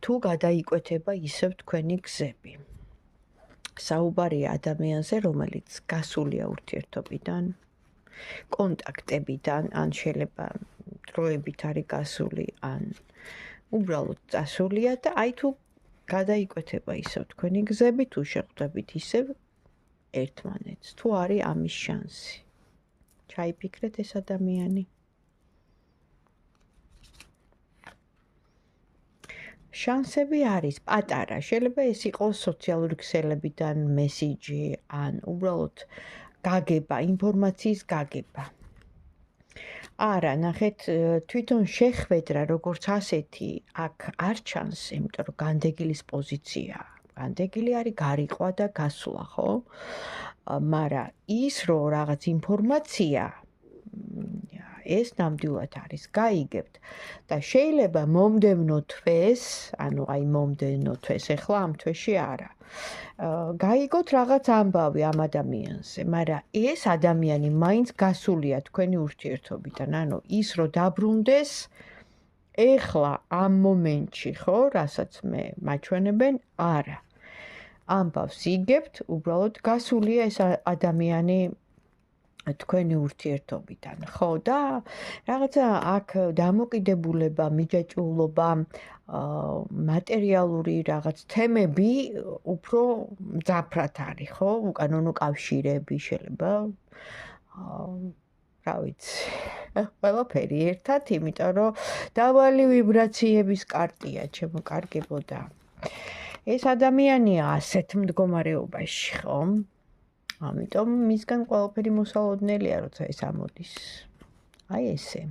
თუ გადაიკვეთება ისევ თქვენი გზები. საუბარია ადამიანზე, რომელიც გასულია ურთიერთობიდან, კონტაქტებიდან, ან შეიძლება დროებით არის გასული, ან უბრალოდ წასულია და აი თუ გადაიკვეთება ისევ თქვენი გზები, თუ შეხვდებით ისევ ერთმანეთს, თუ არის ამის შანსი. ჩაიფიქრეთ ეს ადამიანი. შანსები არის პატარა, შეიძლება ეს იყოს სოციალური ქსელებიდან მესიჯი, ან უბრალოდ გაგება, ინფორმაციის გაგება. არა, ნახეთ, თვითონ შეხვედრა როგორც ასეთი აქ არ ჩანს, იმიტომ რომ განდეგილის პოზიციაა. განდეგილი არის გარიყვა და გასვლა, ხო? მაგრამ ის რომ რაღაც ინფორმაცია ეს ნამდვილად არის, გაიგებთ და შეიძლება მომდევნო თვეს, ანუ აი მომდევნო თვეს, ეხლა ამ თვეში არა. გაიგოთ რაღაც ამბავი ამ ადამიანზე, მაგრამ ეს ადამიანი მაინც გასულია თქვენი ურთიერთობიდან, ანუ ის რომ დაბრუნდეს ეხლა ამ მომენტში, ხო, რასაც მე მაჩვენებენ, არა. ამბავს იგებთ, უბრალოდ გასულია ეს ადამიანი თქვენი ურთიერთობიდან, ხო და რაღაცა აქ დამოკიდებულება, მიჯაჭვულობა, მატერიალური რაღაც თემები უფრო მძაფრად არის, ხო? უკანონო კავშირები შეიძლება რა ვიცი, ყველაფერი ერთად, იმიტომ რომ დაბალი ვიბრაციების კარტია, ჩემო კარგებო და ეს ადამიანია ასეთ მდგომარეობაში, ხო? ამიტომ მისგან ყველაფერი მოსალოდნელია, როცა ეს ამოდის. აი ესე.